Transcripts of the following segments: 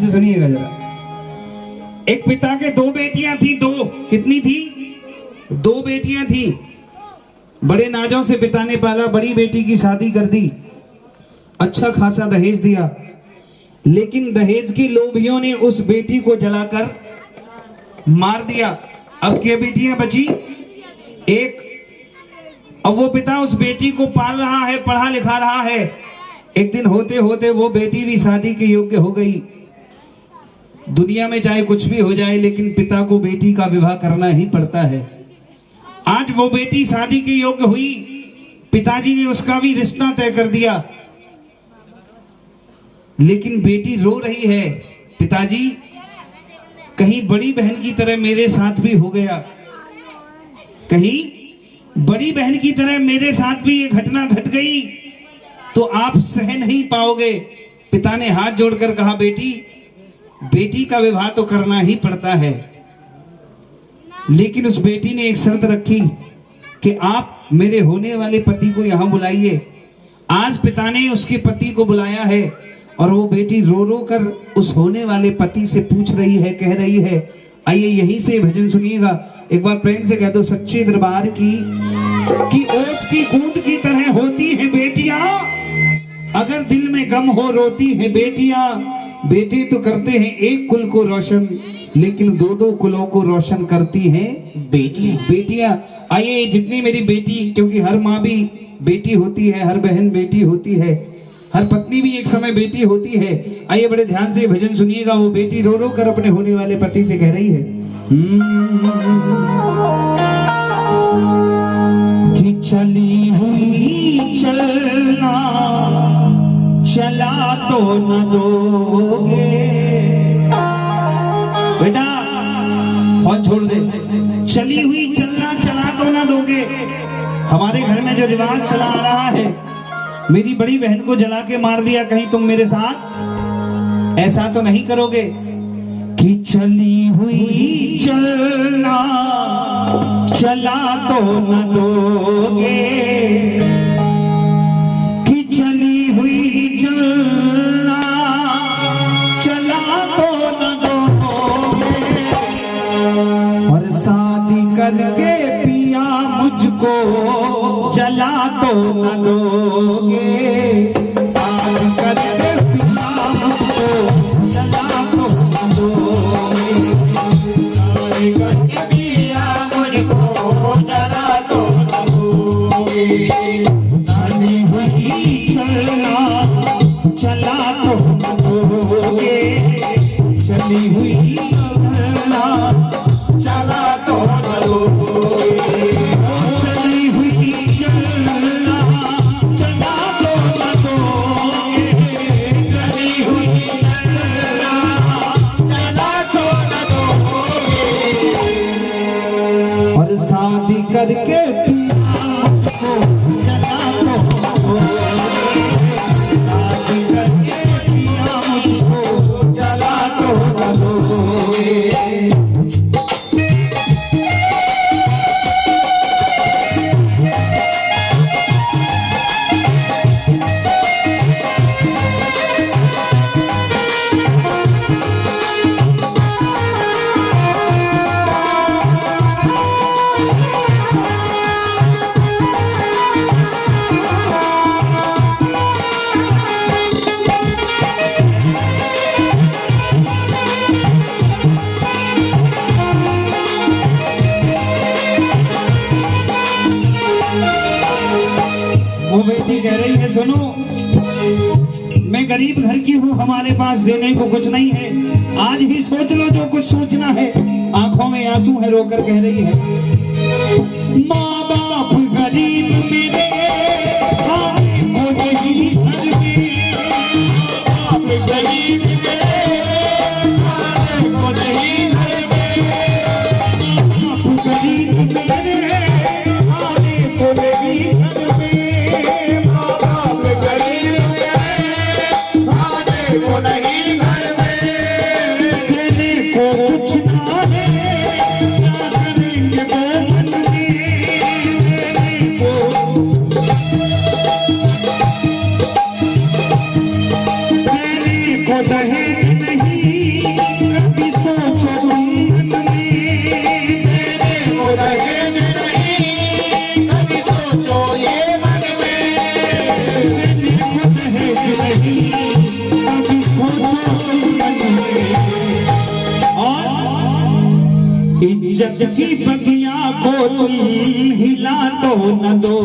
से सुनिएगा जरा। एक पिता के दो बेटियां थी, दो, कितनी थी? दो बेटियां थी। बड़े नाजों से पिता ने पाला, बड़ी बेटी की शादी कर दी, अच्छा खासा दहेज दिया, लेकिन दहेज के लोभियों ने उस बेटी को जलाकर मार दिया। अब क्या बेटियां बची? एक। अब वो पिता उस बेटी को पाल रहा है, पढ़ा लिखा रहा है। एक दिन होते होते वो बेटी भी शादी के योग्य हो गई। दुनिया में चाहे कुछ भी हो जाए, लेकिन पिता को बेटी का विवाह करना ही पड़ता है। आज वो बेटी शादी के योग्य हुई, पिताजी ने उसका भी रिश्ता तय कर दिया, लेकिन बेटी रो रही है, पिताजी कहीं बड़ी बहन की तरह मेरे साथ भी हो गया, कहीं बड़ी बहन की तरह मेरे साथ भी ये घटना घट गई तो आप सह नहीं पाओगे। पिता ने हाथ जोड़कर कहा, बेटी, बेटी का विवाह तो करना ही पड़ता है, लेकिन उस बेटी ने एक शर्त रखी कि आप मेरे होने वाले पति को यहां बुलाइए। आज पिता ने उसके पति को बुलाया है और वो बेटी रो रो कर उस होने वाले पति से पूछ रही है, कह रही है। आइए यहीं से भजन सुनिएगा, एक बार प्रेम से कह दो, सच्चे दरबार की कि ओस की बूंद की तरह होती है बेटियां, अगर दिल में गम हो रोती है बेटियां। बेटे तो करते हैं एक कुल को रोशन, लेकिन दो दो कुलों को रोशन करती हैं बेटियां। आइए जितनी मेरी बेटी, क्योंकि हर माँ भी बेटी होती है, हर बहन बेटी होती है, हर पत्नी भी एक समय बेटी होती है। आइए बड़े ध्यान से भजन सुनिएगा। वो बेटी रो रो कर अपने होने वाले पति से कह रही है कि चली हुई चलना चला तो न दोगे। बेटा और छोड़ दे, चली हुई चलना चला तो न दोगे। हमारे घर में जो रिवाज चला आ रहा है, मेरी बड़ी बहन को जला के मार दिया, कहीं तुम मेरे साथ ऐसा तो नहीं करोगे? कि चली हुई चलना चला तो न दोगे, कि चली हुई चलना चला तो न दोगे, और शादी करके पिया मुझको जला तो न दोगे। शादी करके पिया मुझको जला तो न दोगे, शादी करके पिया मुझको जला तो न दोगे। शादी हुई चलना चला तो न दोगे, चली हुई चलना चला तो न दोगे। शादी करके पिया मुझको जला तो शादी करके पिया मुझको जला तो वो बेटी कह रही है, सुनो, मैं गरीब घर की हूँ, हमारे पास देने को कुछ नहीं है, आज ही सोच लो जो कुछ सोचना है। आंखों में आंसू है, रोकर कह रही है, माँ बाप गरीब मेरे खाने को नहीं घर में, बाप गरीब मेरे खाने को नहीं घर में, बाप गरीब मेरे खाने को नहीं घर में। कुछ ना है, क्या करेंगे वो मन में, तो न दो,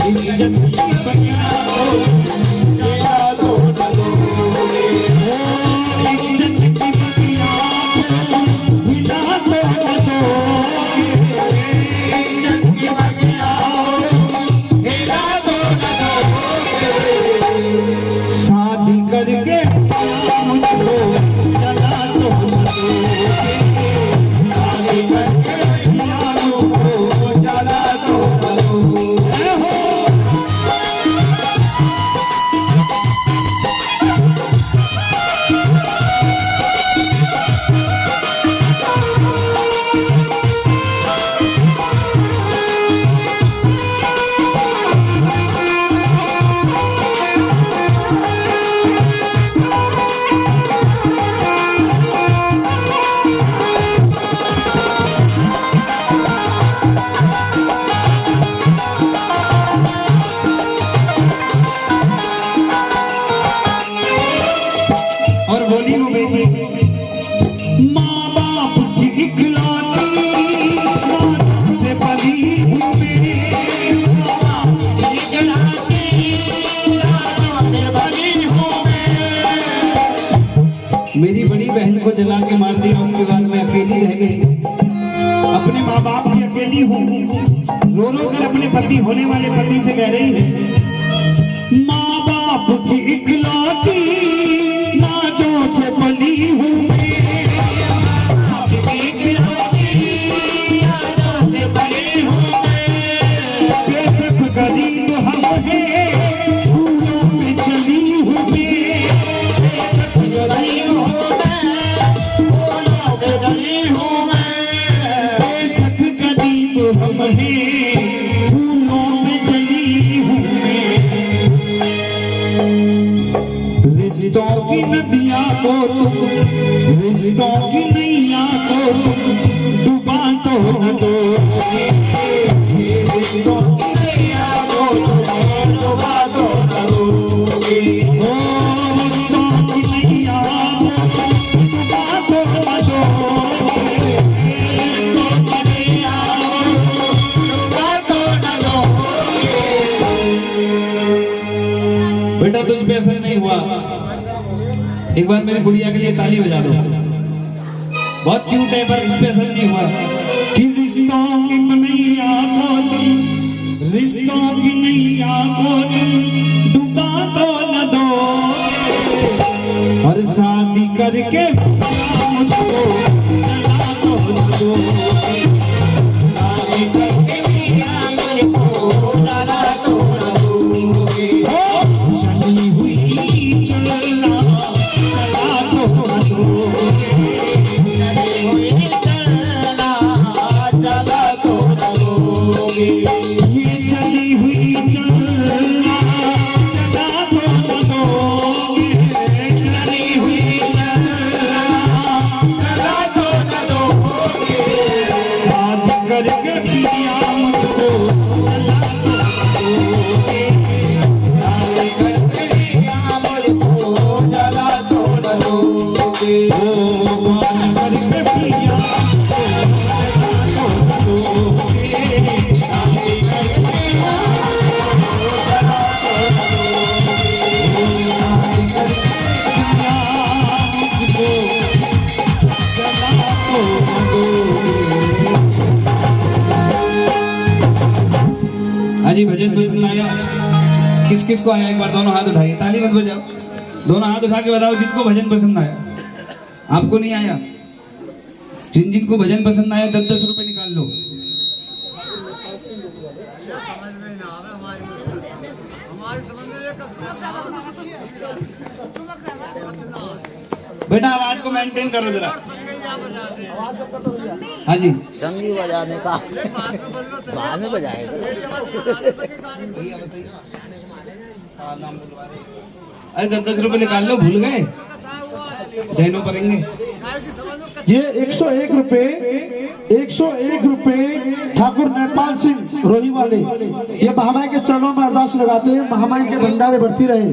इज्जत की बगिया को जला तो न दो, इज्जत की बगिया को हिला तो न दो, इज्जत की बगिया को हिला तो न दो, शादी करके मुझको जला तो न दो, शादी करके मुझको जला तो न दो। और बोली वो बेटी, माँ बाप की इकलौती माँ से पली हूँ मैं, माँ बाप की इकलौती माँ से पली हूँ मैं। मेरी बड़ी बहन को जला के मार दिया, उसके बाद मैं अकेली रह गई, अपने माँ बाप की अकेली हूँ। रो रो कर अपने पति होने वाले पति से कह रही है, माँ बाप की इकलौती से बनी हूँ मैं, आपकी इकलौती यादों से बनी हूँ मैं, बेशक गरीब हम हैं फूलों पे चली हूँ मैं, बेशक गरीब हूँ मैं फूलों पे चली हूँ मैं, बेशक गरीब हम हैं फूलों पे चली हूँ मैं। रिश्तों की नदियाँ को तुम, रिश्तों की नैया को तुम डुबा तो न दो, रिश्तों की नैया को तुम डुबा तो न दो, ओ रिश्तों की नैया को तुम डुबा तो न दो, रिश्तों की नैया को डुबा तो न दो। बेटा तुझ पे असर नहीं हुआ, एक बार मेरी गुड़िया के लिए ताली बजा दो, बहुत क्यूट है पर इस पे असर नहीं हुआ। कि रिश्तों की नैया को तुम, रिश्तों की नैया को तुम डुबा तो न दो, और शादी करके मुझको जला तो न दो, शादी करके मुझको जला तो न दो, चली हुई चलना ये चली हुई चलना चला तो न दोगे, चली हुई चलना चला तो न दोगे, शादी करके पिया मुझको जला तो न दोगे, शादी करके पिया मुझको जला तो न दोगे, ओ शादी करके पिया जी भजन पसंद आया? किस किस को आया? एक बार दोनों हाथ उठाइए, ताली मत बजाओ, दोनों हाथ उठा के बताओ जिनको भजन पसंद आया। आपको नहीं आया? जिन जिन को भजन पसंद आया 10-10 रुपए निकाल लो। बेटा आवाज को मेंटेन करो जरा। हाँ जी, संगी बजाने का बाद में बजाएगा। अरे 10-10 रुपए निकाल लो, भूल गए, देनो पड़ेंगे। ये 101 रुपए ठाकुर नेपाल सिंह रोही वाले, ये महामाई के चरणों में अरदास लगाते हैं, महामाई के भंडारे बढ़ती रहे।